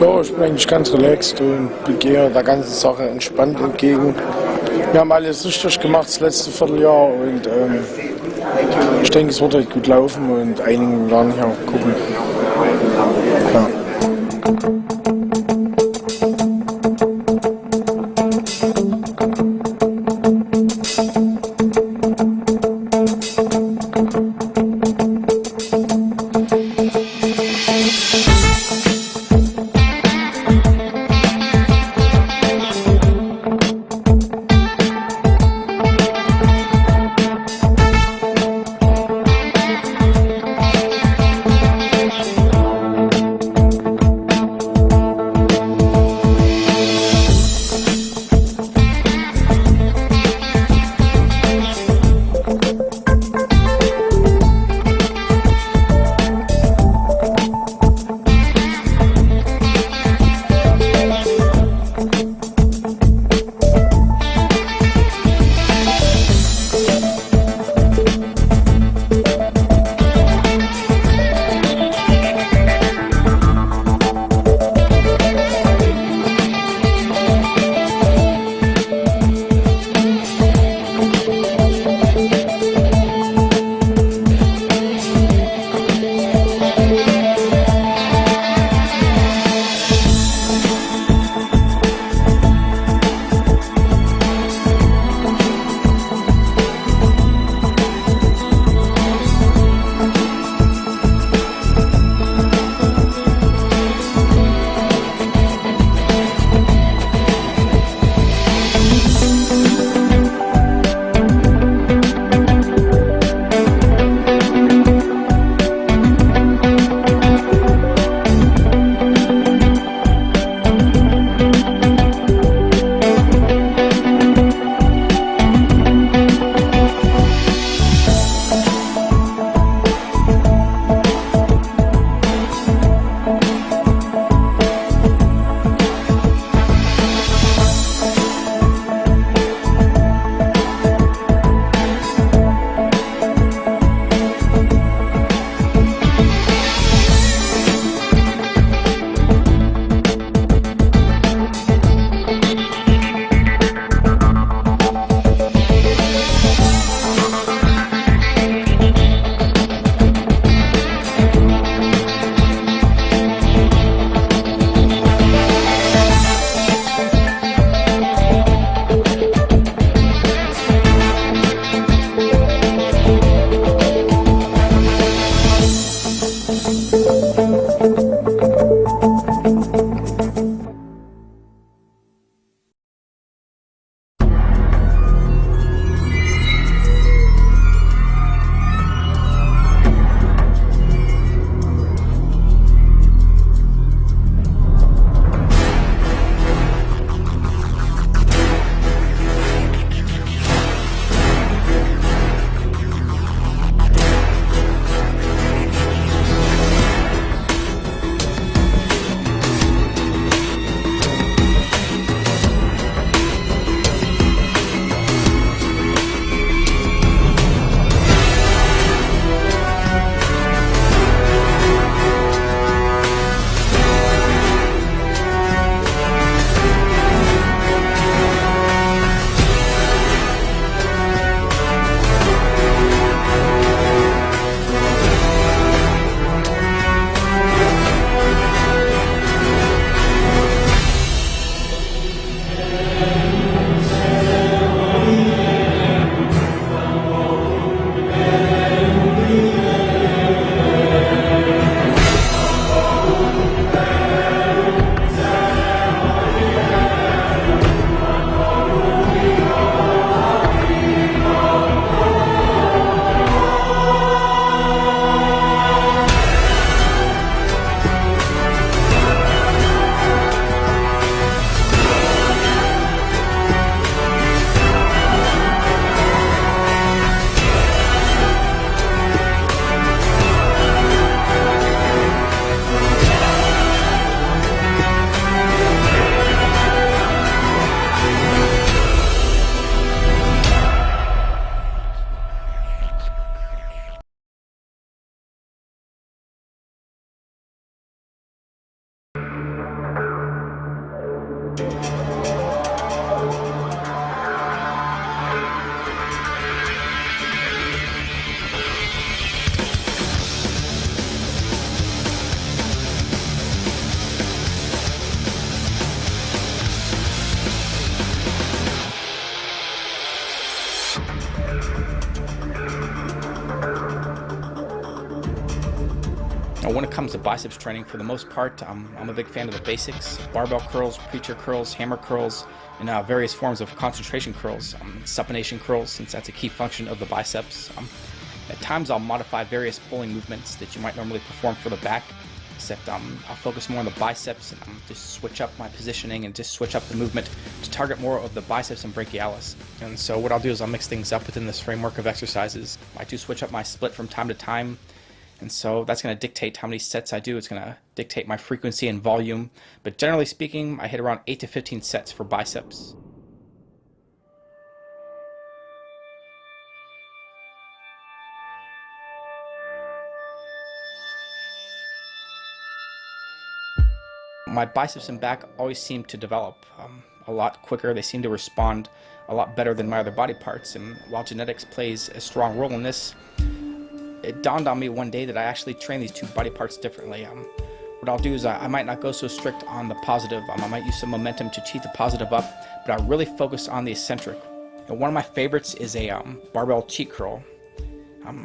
Ja, ich bin eigentlich ganz relaxed und gehe der ganzen Sache entspannt entgegen. Wir haben alles richtig gemacht das letzte Vierteljahr und ich denke, es wird halt gut laufen und einigen Jahren hier gucken. Ja. Now, when it comes to biceps training, for the most part, I'm a big fan of the basics: barbell curls, preacher curls, hammer curls, and various forms of concentration curls, supination curls, since that's a key function of the biceps. At times, I'll modify various pulling movements that you might normally perform for the back, except I'll focus more on the biceps and just switch up my positioning and just switch up the movement to target more of the biceps and brachialis. And so what I'll do is I'll mix things up within this framework of exercises. I do switch up my split from time to time, and so that's going to dictate how many sets I do. It's going to dictate my frequency and volume, but generally speaking, I hit around 8 to 15 sets for biceps. My biceps and back always seem to develop a lot quicker. They seem to respond a lot better than my other body parts, and while genetics plays a strong role in this, it dawned on me one day that I actually train these two body parts differently. What I'll do is I might not go so strict on the positive. I might use some momentum to cheat the positive up, but I really focus on the eccentric. And one of my favorites is a barbell cheat curl.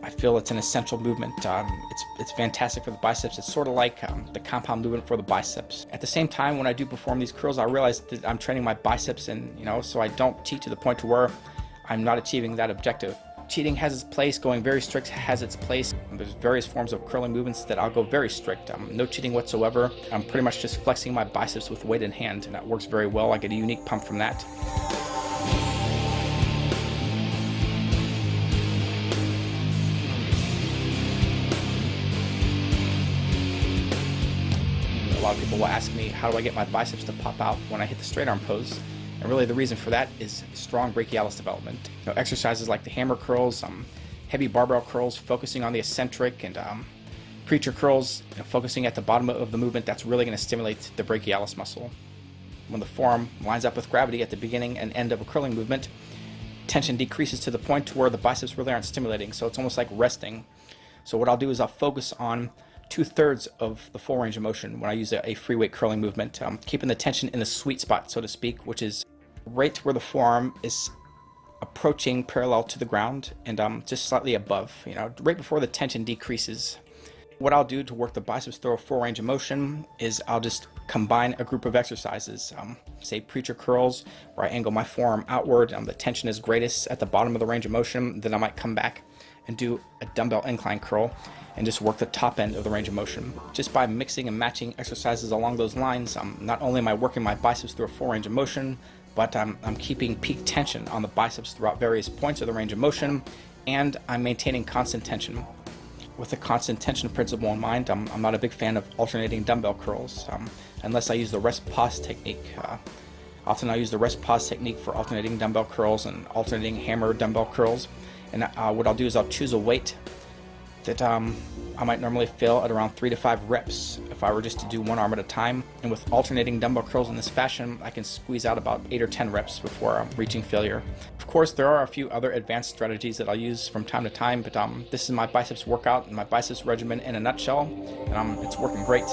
I feel it's an essential movement. It's fantastic for the biceps. It's sort of like the compound movement for the biceps. At the same time, when I do perform these curls, I realize that I'm training my biceps, and so I don't cheat to the point to where I'm not achieving that objective. Cheating has its place. Going very strict has its place. There's various forms of curling movements that I'll go very strict. No cheating whatsoever. I'm pretty much just flexing my biceps with weight in hand, and that works very well. I get a unique pump from that. A lot of people will ask me, how do I get my biceps to pop out when I hit the straight arm pose? And really the reason for that is strong brachialis development. Exercises like the hammer curls, heavy barbell curls, focusing on the eccentric, and preacher curls, focusing at the bottom of the movement, that's really going to stimulate the brachialis muscle. When the forearm lines up with gravity at the beginning and end of a curling movement, tension decreases to the point to where the biceps really aren't stimulating, so it's almost like resting. So what I'll do is I'll focus on 2/3 of the full range of motion when I use a free weight curling movement, keeping the tension in the sweet spot, so to speak, which is right where the forearm is approaching parallel to the ground and just slightly above, right before the tension decreases. What I'll do to work the biceps through a full range of motion is I'll just combine a group of exercises, say preacher curls, where I angle my forearm outward, the tension is greatest at the bottom of the range of motion. Then I might come back and do a dumbbell incline curl and just work the top end of the range of motion. Just by mixing and matching exercises along those lines, not only am I working my biceps through a full range of motion, but I'm keeping peak tension on the biceps throughout various points of the range of motion, and I'm maintaining constant tension. With the constant tension principle in mind, I'm not a big fan of alternating dumbbell curls, unless I use the rest pause technique. Often I use the rest pause technique for alternating dumbbell curls and alternating hammer dumbbell curls. And what I'll do is I'll choose a weight that I might normally fill at around 3 to 5 reps if I were just to do one arm at a time. And with alternating dumbbell curls in this fashion, I can squeeze out about 8 or 10 reps before reaching failure. Of course, there are a few other advanced strategies that I'll use from time to time, but this is my biceps workout and my biceps regimen in a nutshell, and it's working great.